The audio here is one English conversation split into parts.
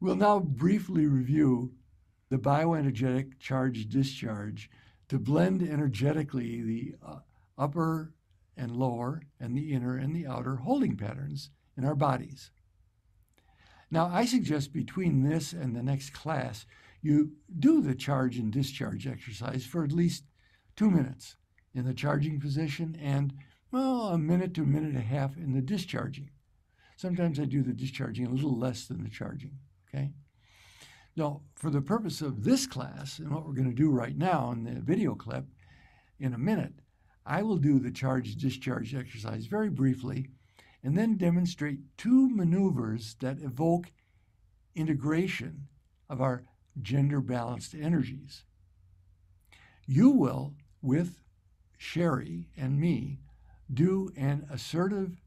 We'll now briefly review the bioenergetic charge-discharge to blend energetically the upper and lower and the inner and the outer holding patterns in our bodies. Now, I suggest between this and the next class, you do the charge and discharge exercise for at least 2 minutes in the charging position and, well, a minute to a minute and a half in the discharging. Sometimes I do the discharging a little less than the charging, okay? Now, for the purpose of this class and what we're going to do right now in the video clip, in a minute, I will do the charge-discharge exercise very briefly and then demonstrate 2 maneuvers that evoke integration of our gender-balanced energies. You will, with Sherry and me, do an assertive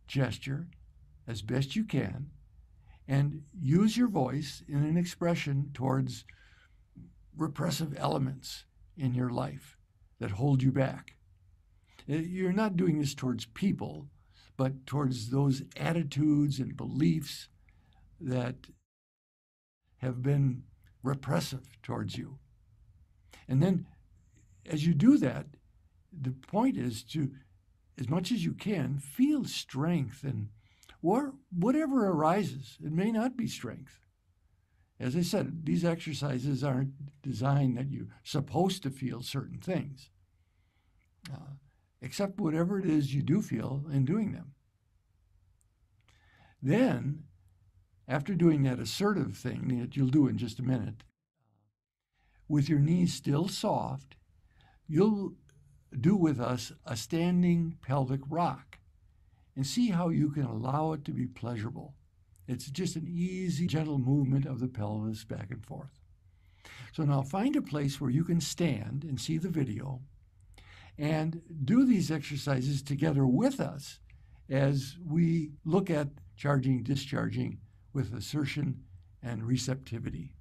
gesture as best you can and use your voice in an expression towards repressive elements in your life that hold you back. You're not doing this towards people, but towards those attitudes and beliefs that have been repressive towards you. And then as you do that, the point is to, as much as you can, feel strength and whatever arises. It may not be strength. As I said, these exercises aren't designed that you're supposed to feel certain things. Accept whatever it is you do feel in doing them. Then, after doing that assertive thing that you'll do in just a minute, with your knees still soft, you'll do with us a standing pelvic rock and see how you can allow it to be pleasurable. It's just an easy, gentle movement of the pelvis back and forth. So now find a place where you can stand and see the video and do these exercises together with us as we look at charging, discharging with assertion and receptivity.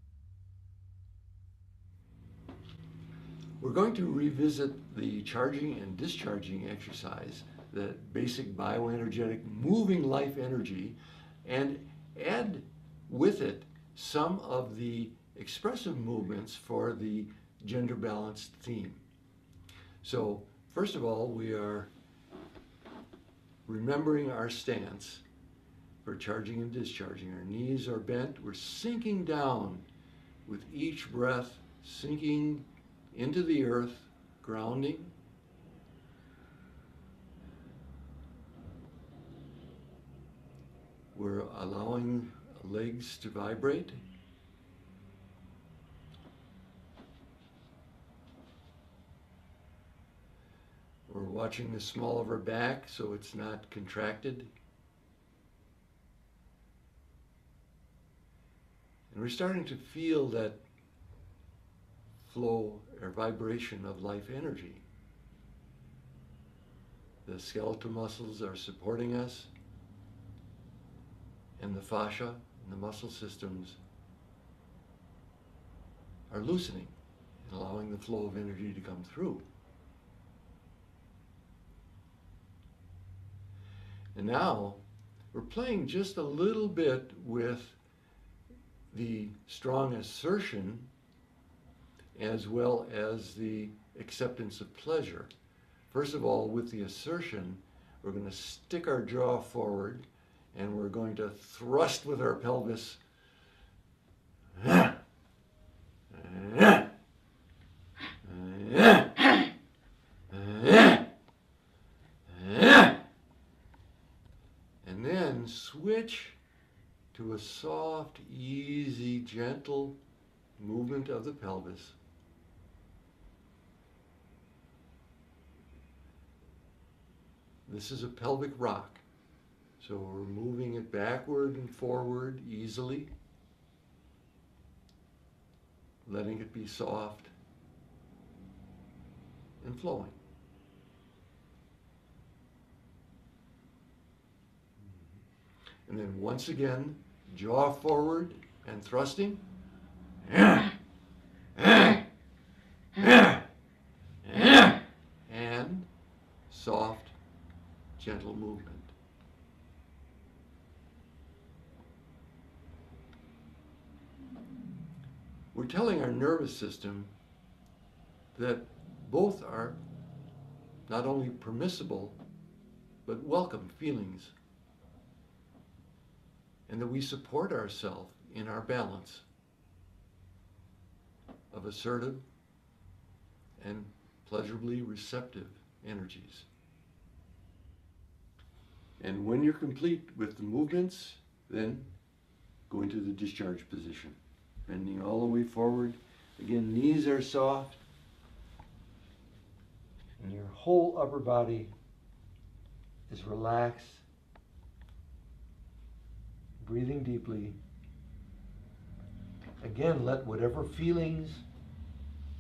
We're going to revisit the charging and discharging exercise, the basic bioenergetic moving life energy, and add with it some of the expressive movements for the gender balanced theme. So first of all, we are remembering our stance for charging and discharging. Our knees are bent. We're sinking down with each breath, sinking into the earth, grounding. We're allowing legs to vibrate. We're watching the small of our back so it's not contracted. And we're starting to feel that flow or vibration of life energy. The skeletal muscles are supporting us, and the fascia and the muscle systems are loosening and allowing the flow of energy to come through. And now we're playing just a little bit with the strong assertion as well as the acceptance of pleasure. First of all, with the assertion, we're going to stick our jaw forward and we're going to thrust with our pelvis. And then switch to a soft, easy, gentle movement of the pelvis. This is a pelvic rock, so we're moving it backward and forward easily, letting it be soft and flowing. And then once again, jaw forward and thrusting. And soft, gentle movement. We're telling our nervous system that both are not only permissible, but welcome feelings, and that we support ourselves in our balance of assertive and pleasurably receptive energies. And when you're complete with the movements, then go into the discharge position, bending all the way forward. Again, knees are soft, and your whole upper body is relaxed. Breathing deeply. Again, let whatever feelings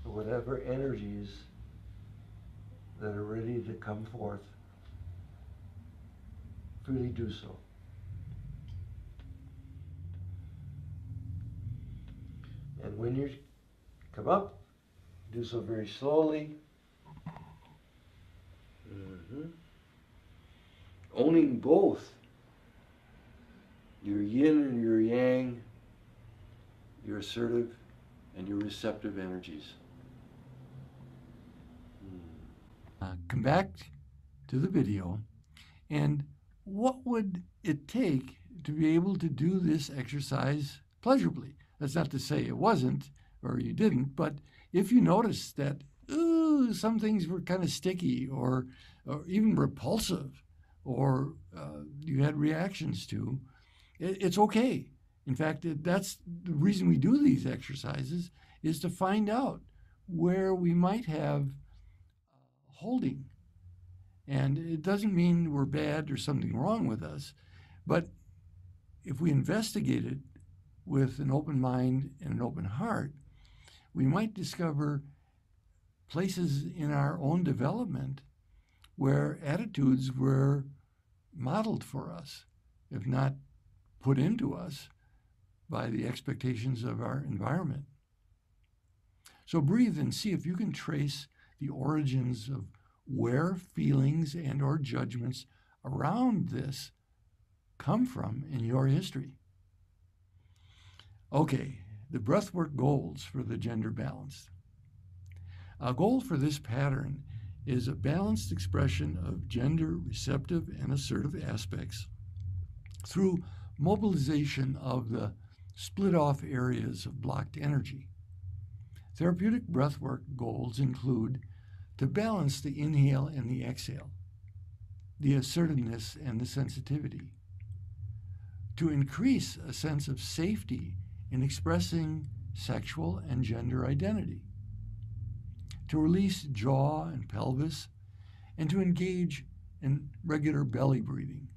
or whatever energies that are ready to come forth freely do so. And when you come up, do so very slowly. Owning both your yin and your yang, your assertive and your receptive energies. Come back to the video, and what would it take to be able to do this exercise pleasurably? That's not to say it wasn't or you didn't, but if you noticed that some things were kind of sticky or even repulsive, or you had reactions to, it's okay. In fact, that's the reason we do these exercises, is to find out where we might have holding. And it doesn't mean we're bad or something wrong with us, but if we investigate it with an open mind and an open heart, we might discover places in our own development where attitudes were modeled for us, if not put into us by the expectations of our environment. So breathe and see if you can trace the origins of where feelings and or judgments around this come from in your history. Okay, the breathwork goals for the gender balance. A goal for this pattern is a balanced expression of gender receptive and assertive aspects through mobilization of the split off areas of blocked energy. Therapeutic breathwork goals include to balance the inhale and the exhale, the assertiveness and the sensitivity, to increase a sense of safety in expressing sexual and gender identity, to release jaw and pelvis, and to engage in regular belly breathing.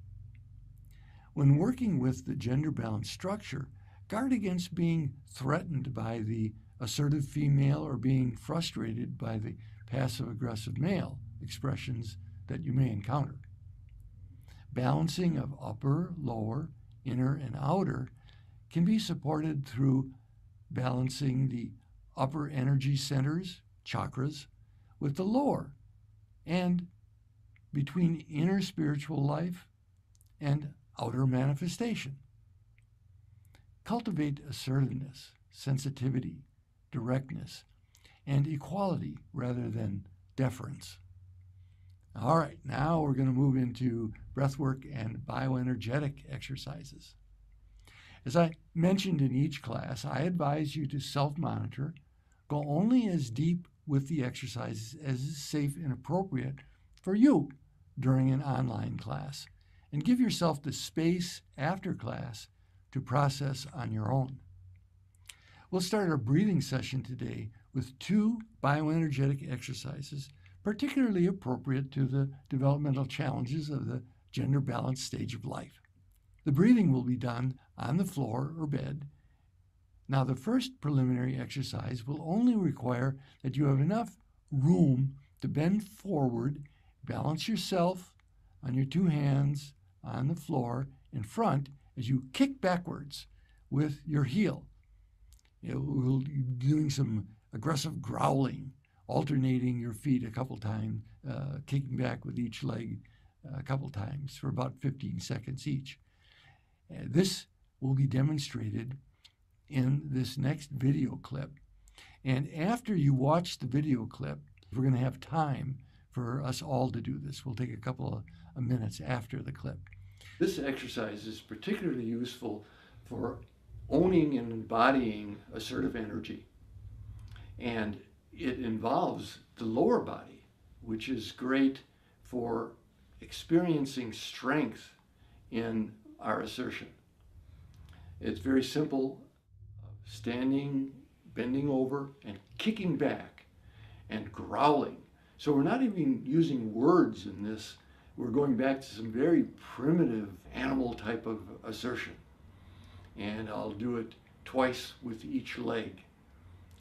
When working with the gender balance structure, guard against being threatened by the assertive female or being frustrated by the passive-aggressive male expressions that you may encounter. Balancing of upper, lower, inner, and outer can be supported through balancing the upper energy centers, chakras, with the lower, and between inner spiritual life and outer manifestation. Cultivate assertiveness, sensitivity, directness, and equality rather than deference. All right, now we're going to move into breathwork and bioenergetic exercises. As I mentioned in each class, I advise you to self-monitor, go only as deep with the exercises as is safe and appropriate for you during an online class, and give yourself the space after class to process on your own. We'll start our breathing session today with 2 bioenergetic exercises, particularly appropriate to the developmental challenges of the gender balance stage of life. The breathing will be done on the floor or bed. Now, the first preliminary exercise will only require that you have enough room to bend forward, balance yourself on your 2 hands on the floor in front as you kick backwards with your heel. We'll be doing some aggressive growling, alternating your feet a couple times, kicking back with each leg a couple times for about 15 seconds each. This will be demonstrated in this next video clip. And after you watch the video clip, we're going to have time for us all to do this. We'll take a couple of minutes after the clip. This exercise is particularly useful for owning and embodying assertive energy. And it involves the lower body, which is great for experiencing strength in our assertion. It's very simple, standing, bending over, and kicking back and growling. So we're not even using words in this. We're going back to some very primitive animal type of assertion. And I'll do it twice with each leg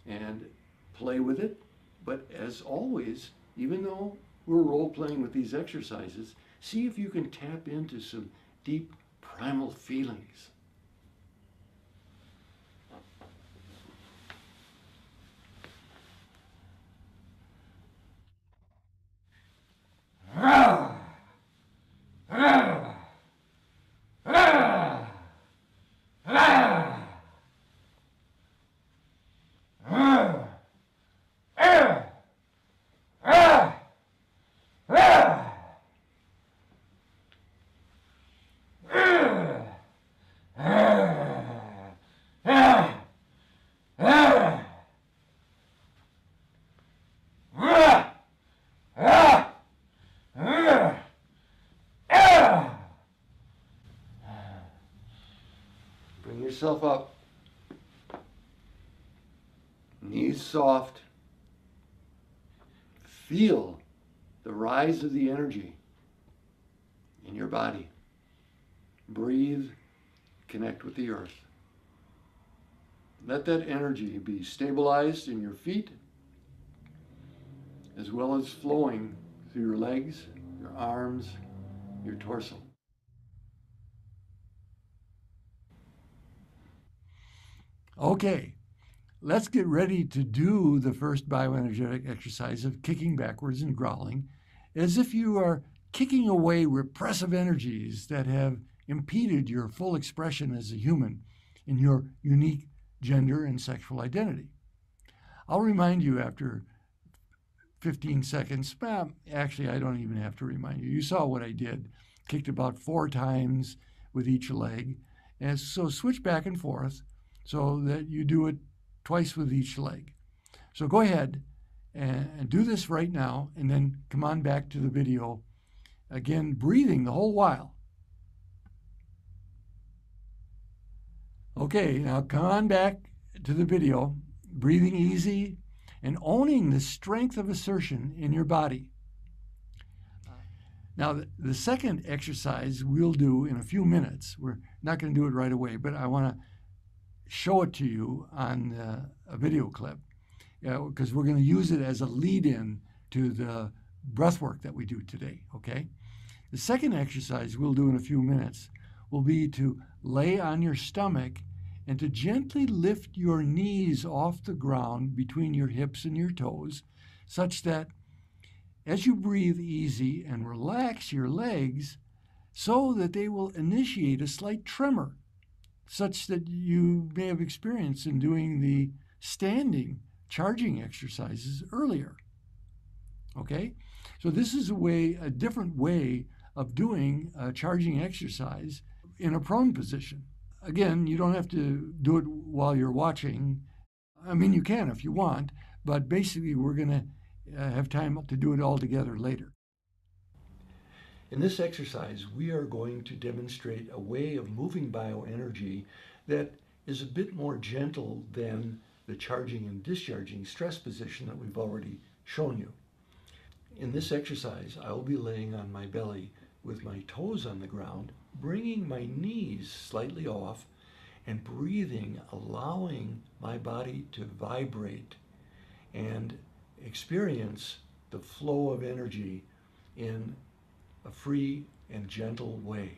and play with it. But as always, even though we're role-playing with these exercises, see if you can tap into some deep primal feelings. Bring yourself up. Knees soft. Feel the rise of the energy in your body. Breathe, connect with the earth. Let that energy be stabilized in your feet, as well as flowing through your legs, your arms, your torso. Okay, let's get ready to do the first bioenergetic exercise of kicking backwards and growling, as if you are kicking away repressive energies that have impeded your full expression as a human in your unique gender and sexual identity. I'll remind you after 15 seconds. Well, actually, I don't even have to remind you. You saw what I did. Kicked about 4 times with each leg. And so switch back and forth so that you do it twice with each leg. So go ahead and do this right now, and then come on back to the video. Again, breathing the whole while. Okay, now come on back to the video, breathing easy and owning the strength of assertion in your body. Now, the second exercise we'll do in a few minutes. We're not going to do it right away, but I want to show it to you on a video clip, because we're going to use it as a lead-in to the breath work that we do today, okay? The second exercise we'll do in a few minutes will be to lay on your stomach and to gently lift your knees off the ground between your hips and your toes, such that as you breathe easy and relax your legs, so that they will initiate a slight tremor, such that you may have experienced in doing the standing charging exercises earlier. Okay? So this is a different way of doing a charging exercise in a prone position. Again, you don't have to do it while you're watching. I mean, you can if you want, but basically we're going to have time to do it all together later. In this exercise, we are going to demonstrate a way of moving bioenergy that is a bit more gentle than the charging and discharging stress position that we've already shown you. In this exercise, I will be laying on my belly with my toes on the ground, bringing my knees slightly off, and breathing, allowing my body to vibrate and experience the flow of energy in a free and gentle way.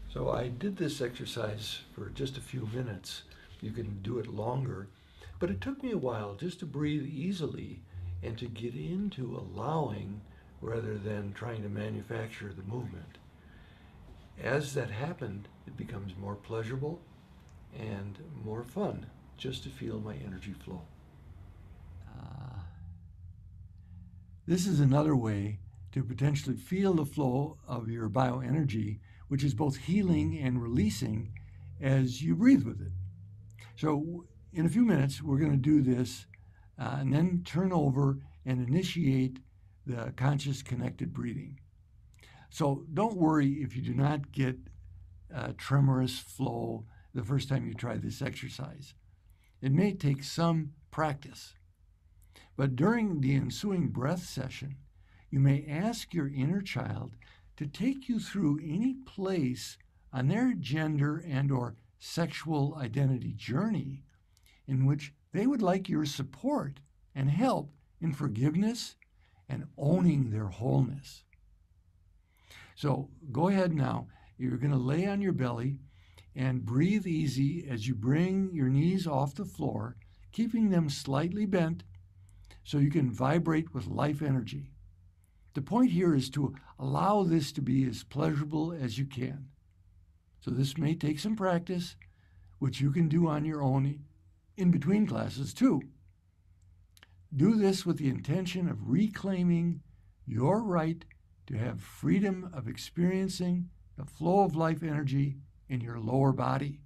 So I did this exercise for just a few minutes. You can do it longer, but it took me a while just to breathe easily and to get into allowing rather than trying to manufacture the movement. As that happened, it becomes more pleasurable and more fun just to feel my energy flow. This is another way to potentially feel the flow of your bioenergy, which is both healing and releasing as you breathe with it. So in a few minutes, we're going to do this and then turn over and initiate the conscious connected breathing. So don't worry if you do not get a tremorous flow the first time you try this exercise. It may take some practice. But during the ensuing breath session, you may ask your inner child to take you through any place on their gender and or sexual identity journey in which they would like your support and help in forgiveness and owning their wholeness. So go ahead now. You're going to lay on your belly and breathe easy as you bring your knees off the floor, keeping them slightly bent so you can vibrate with life energy. The point here is to allow this to be as pleasurable as you can. So this may take some practice, which you can do on your own in between classes too. Do this with the intention of reclaiming your right to have freedom of experiencing the flow of life energy in your lower body.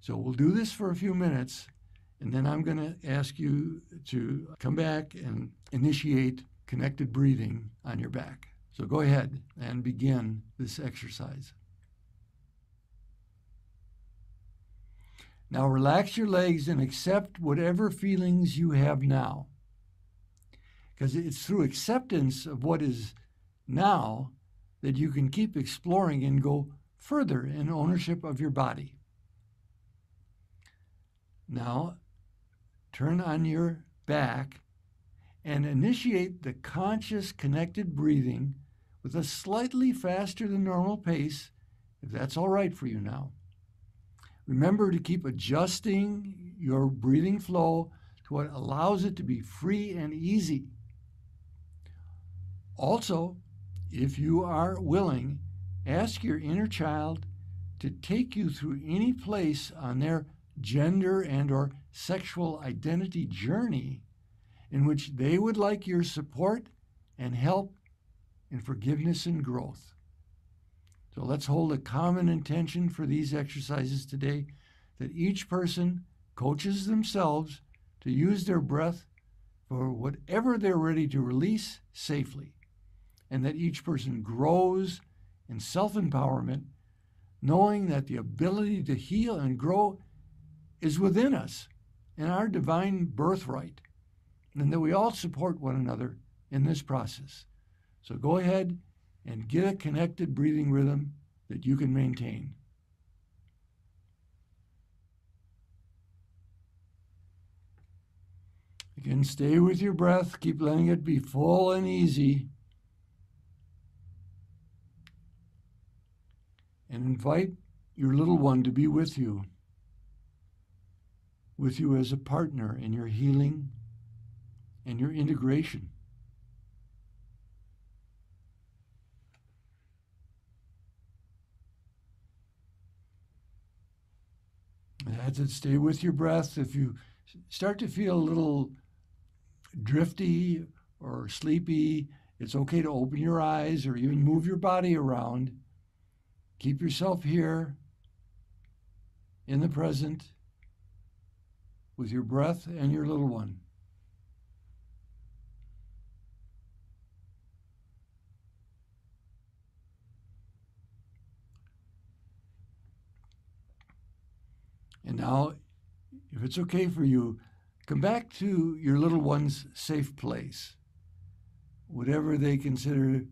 So we'll do this for a few minutes, and then I'm going to ask you to come back and initiate connected breathing on your back. So go ahead and begin this exercise. Now relax your legs and accept whatever feelings you have now. Because it's through acceptance of what is now that you can keep exploring and go further in ownership of your body. Now, turn on your back and initiate the conscious connected breathing with a slightly faster than normal pace, if that's all right for you now. Remember to keep adjusting your breathing flow to what allows it to be free and easy. Also, if you are willing, ask your inner child to take you through any place on their gender and or sexual identity journey in which they would like your support and help in forgiveness and growth. So let's hold a common intention for these exercises today, that each person coaches themselves to use their breath for whatever they're ready to release safely, and that each person grows in self-empowerment, knowing that the ability to heal and grow is within us and our divine birthright, and that we all support one another in this process. So go ahead and get a connected breathing rhythm that you can maintain. Again, stay with your breath. Keep letting it be full and easy. And invite your little one to be with you as a partner in your healing and your integration. That's it. Stay with your breath. If you start to feel a little drifty or sleepy, it's okay to open your eyes or even move your body around. Keep yourself here in the present with your breath and your little one. And now, if it's okay for you, come back to your little one's safe place, whatever they consider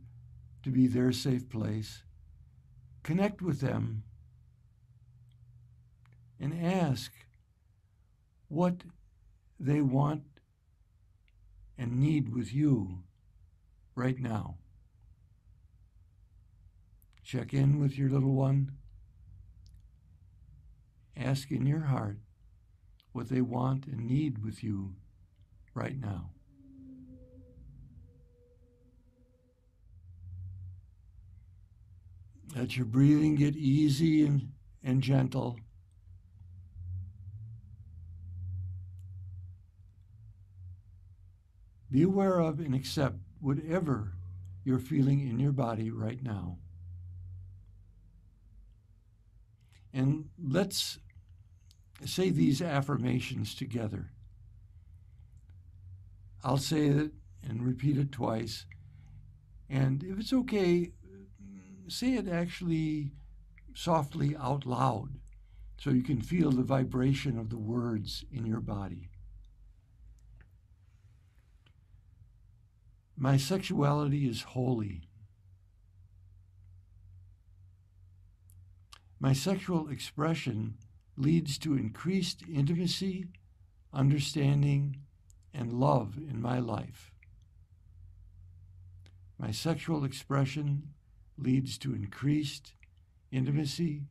to be their safe place. Connect with them and ask what they want and need with you right now. Check in with your little one. Ask in your heart what they want and need with you right now. Let your breathing get easy and gentle. Be aware of and accept whatever you're feeling in your body right now. And let's say these affirmations together. I'll say it and repeat it twice. And if it's okay, say it actually softly out loud so you can feel the vibration of the words in your body. My sexuality is holy. My sexual expression leads to increased intimacy, understanding, and love in my life. My sexual expression leads to increased intimacy,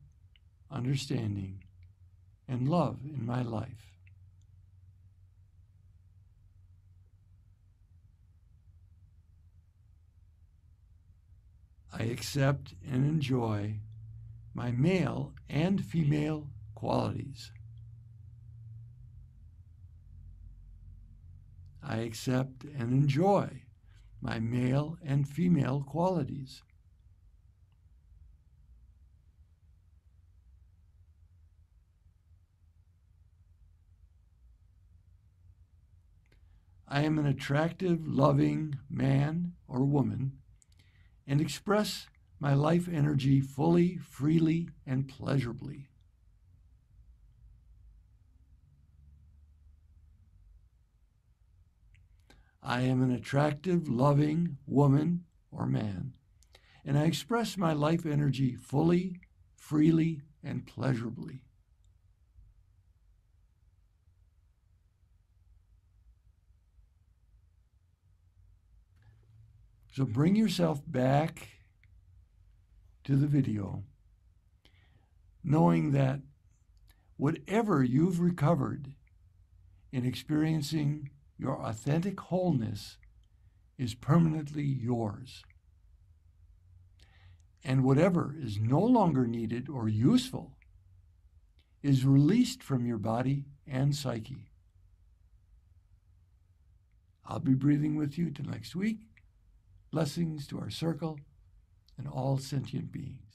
understanding, and love in my life. I accept and enjoy my male and female qualities. I accept and enjoy my male and female qualities. I am an attractive, loving man or woman and express my life energy fully, freely, and pleasurably. I am an attractive, loving woman or man, and I express my life energy fully, freely, and pleasurably. So bring yourself back to the video, knowing that whatever you've recovered in experiencing your authentic wholeness is permanently yours. And whatever is no longer needed or useful is released from your body and psyche. I'll be breathing with you till next week. Blessings to our circle and all sentient beings.